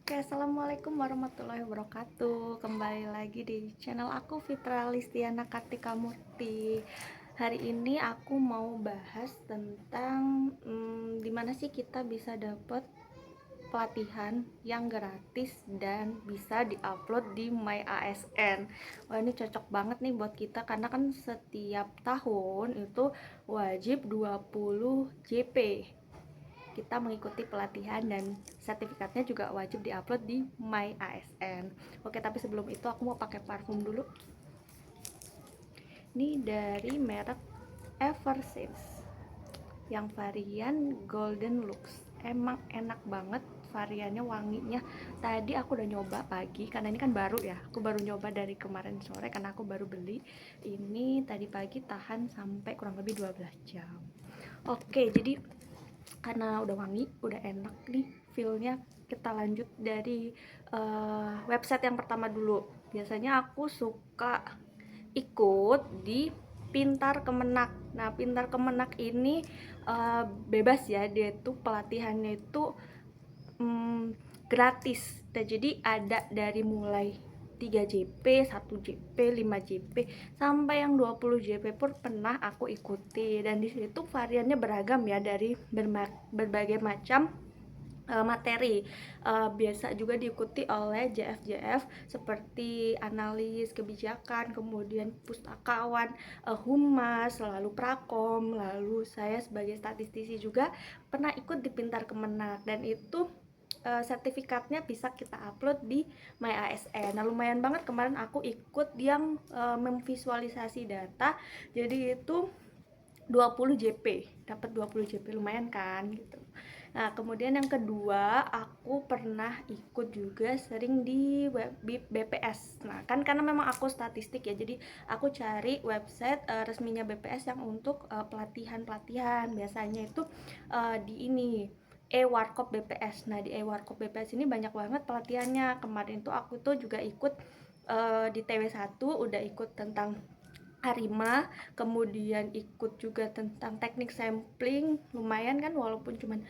Oke, assalamualaikum warahmatullahi wabarakatuh. Kembali lagi di channel aku, Fitra Listiana Kartika Murti. Hari ini aku mau bahas tentang dimana sih kita bisa dapat pelatihan yang gratis dan bisa diupload di My ASN. Wah, ini cocok banget nih buat kita karena kan setiap tahun itu wajib 20 JP kita mengikuti pelatihan, dan sertifikatnya juga wajib diupload di My ASN. Oke, tapi sebelum itu aku mau pakai parfum dulu. Ini dari merek Eversense yang varian Golden Lux. Emang enak banget variannya, wanginya. Tadi aku udah nyoba pagi karena ini kan baru ya. Aku baru nyoba dari kemarin sore karena aku baru beli. Ini tadi pagi tahan sampai kurang lebih 12 jam. Oke, jadi karena udah wangi, udah enak nih feelnya, kita lanjut dari website yang pertama dulu. Biasanya aku suka ikut di Pintar Kemenak. Nah, Pintar Kemenak ini bebas ya, dia tuh pelatihannya itu gratis. Nah, jadi ada dari mulai 3 JP, 1 JP, 5 JP, sampai yang 20 JP pun pernah aku ikuti. Dan di situ variannya beragam ya, dari berbagai macam materi. Biasa juga diikuti oleh JF-JF seperti analis kebijakan, kemudian pustakawan, humas, lalu prakom, lalu saya sebagai statistisi juga pernah ikut di Pintar Kemenak, dan itu sertifikatnya bisa kita upload di My ASN. Nah, lumayan banget kemarin aku ikut yang memvisualisasi data. Jadi itu 20 JP, dapat 20 JP, lumayan kan gitu. Nah, kemudian yang kedua, aku pernah ikut juga sering di web BPS. Nah, kan karena memang aku statistik ya, jadi aku cari website resminya BPS yang untuk pelatihan-pelatihan. Biasanya itu di ini e-warkop BPS. Nah, di e-warkop BPS ini banyak banget pelatihannya. Kemarin tuh aku tuh juga ikut di TW1, udah ikut tentang Arima, kemudian ikut juga tentang teknik sampling. Lumayan kan, walaupun cuman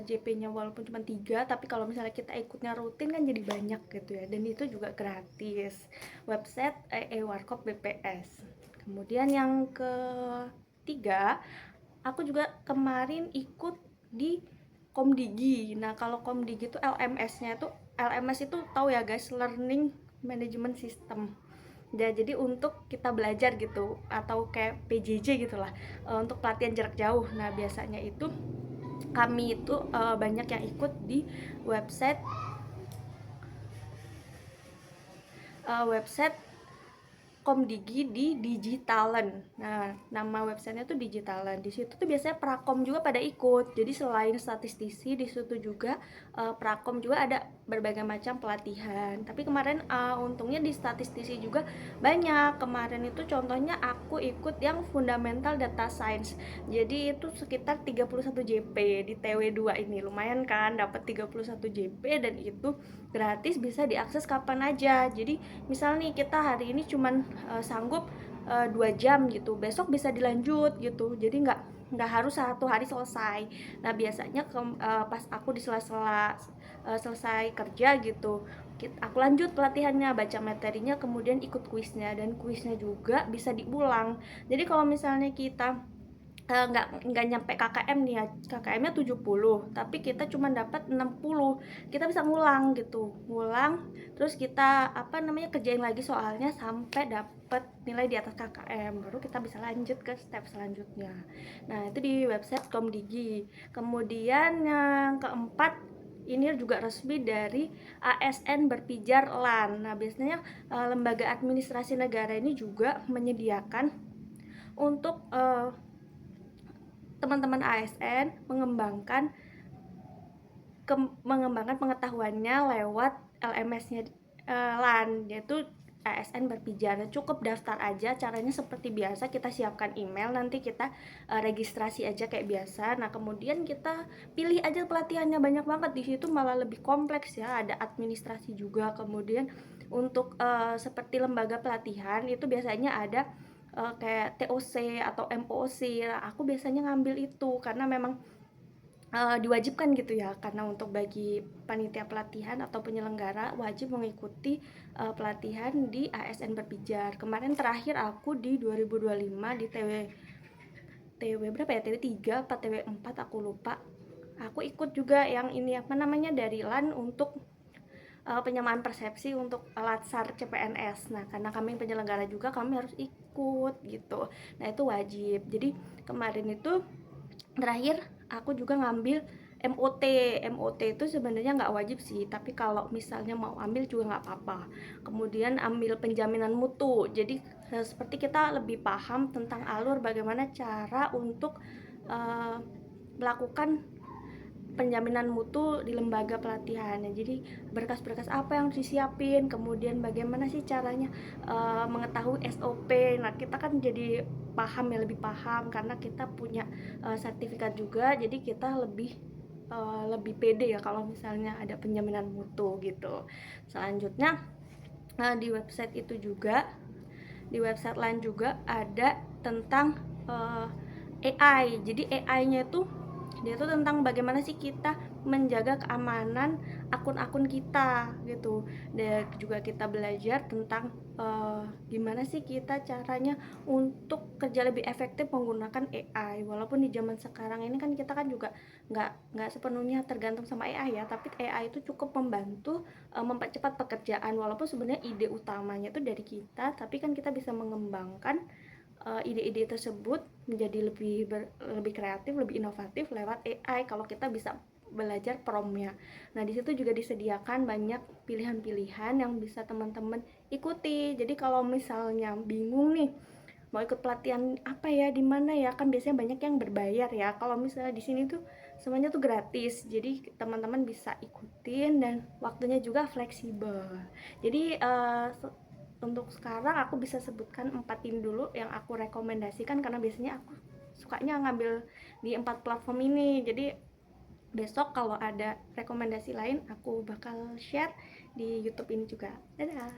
JP-nya walaupun cuma 3, tapi kalau misalnya kita ikutnya rutin kan jadi banyak gitu ya, dan itu juga gratis. Website e-warkop BPS. Kemudian yang ketiga, aku juga kemarin ikut di Komdigi. Nah, kalau Komdigi itu LMS-nya itu, LMS itu tahu ya guys, Learning Management System. Ya, jadi untuk kita belajar gitu, atau kayak PJJ gitulah, untuk pelatihan jarak jauh. Nah, biasanya itu kami itu banyak yang ikut di website website Komdigi di Digitalen. Nah, nama websitenya tuh Digitalen. Di situ tuh biasanya prakom juga pada ikut. Jadi selain statistisi, di situ juga prakom juga ada berbagai macam pelatihan. Tapi kemarin untungnya di statistisi juga banyak. Kemarin itu contohnya aku ikut yang fundamental data science. Jadi itu sekitar 31 JP di TW2 ini. Lumayan kan, dapat 31 JP, dan itu gratis, bisa diakses kapan aja. Jadi misal nih kita hari ini cuman sanggup 2 jam gitu, besok bisa dilanjut gitu. Jadi nggak harus satu hari selesai. Nah, biasanya pas aku di sela-sela selesai kerja gitu, aku lanjut pelatihannya, baca materinya, kemudian ikut kuisnya, dan kuisnya juga bisa diulang. Jadi kalau misalnya kita nggak nyampe KKM nih ya, KKM-nya 70, tapi kita cuma dapat 60, kita bisa ngulang gitu, ngulang, terus kita kerjain lagi soalnya sampai dapat nilai di atas KKM, baru kita bisa lanjut ke step selanjutnya. Nah, itu di website Komdigi. Kemudian yang keempat, ini juga resmi dari ASN Berpijar LAN. Nah, biasanya lembaga administrasi negara ini juga menyediakan untuk teman-teman ASN mengembangkan pengetahuannya lewat LMS-nya LAN, yaitu ASN Berpijar. Cukup daftar aja, caranya seperti biasa, kita siapkan email, nanti kita registrasi aja kayak biasa. Nah, kemudian kita pilih aja pelatihannya, banyak banget di situ, malah lebih kompleks ya, ada administrasi juga. Kemudian untuk seperti lembaga pelatihan itu biasanya ada kayak TOC atau MOC. Nah, aku biasanya ngambil itu karena memang diwajibkan gitu ya, karena untuk bagi panitia pelatihan atau penyelenggara wajib mengikuti pelatihan di ASN Berpijar. Kemarin terakhir aku di 2025 di TW berapa ya, TW 3 apa TW 4 aku lupa. Aku ikut juga yang ini apa namanya dari LAN untuk penyamaan persepsi untuk latsar CPNS. Nah, karena kami penyelenggara juga, kami harus ikut gitu. Nah, itu wajib. Jadi kemarin itu terakhir aku juga ngambil MOT. MOT itu sebenarnya nggak wajib sih, tapi kalau misalnya mau ambil juga nggak apa-apa. Kemudian ambil penjaminan mutu, jadi seperti kita lebih paham tentang alur bagaimana cara untuk uh, melakukan penjaminan mutu di lembaga pelatihan. Jadi berkas-berkas apa yang harus disiapin, kemudian bagaimana sih caranya mengetahui SOP. Nah, kita kan jadi paham ya, lebih paham karena kita punya sertifikat juga, jadi kita lebih pede ya kalau misalnya ada penjaminan mutu gitu. Selanjutnya di website itu juga, di website lain juga ada tentang AI. Jadi AI-nya itu dia tuh tentang bagaimana sih kita menjaga keamanan akun-akun kita gitu. Dan juga kita belajar tentang gimana sih kita caranya untuk kerja lebih efektif menggunakan AI. Walaupun di zaman sekarang ini kan kita kan juga nggak sepenuhnya tergantung sama AI ya, tapi AI itu cukup membantu mempercepat pekerjaan. Walaupun sebenarnya ide utamanya itu dari kita, tapi kan kita bisa mengembangkan ide-ide tersebut menjadi lebih kreatif, lebih inovatif lewat AI kalau kita bisa belajar promnya. Nah, di situ juga disediakan banyak pilihan-pilihan yang bisa teman-teman ikuti. Jadi kalau misalnya bingung nih mau ikut pelatihan apa ya, di mana ya, kan biasanya banyak yang berbayar ya. Kalau misalnya di sini tuh semuanya tuh gratis, jadi teman-teman bisa ikutin dan waktunya juga fleksibel. Jadi untuk sekarang aku bisa sebutkan 4 tim dulu yang aku rekomendasikan, karena biasanya aku sukanya ngambil di 4 platform ini. Jadi besok kalau ada rekomendasi lain aku bakal share di YouTube ini juga. Dadah.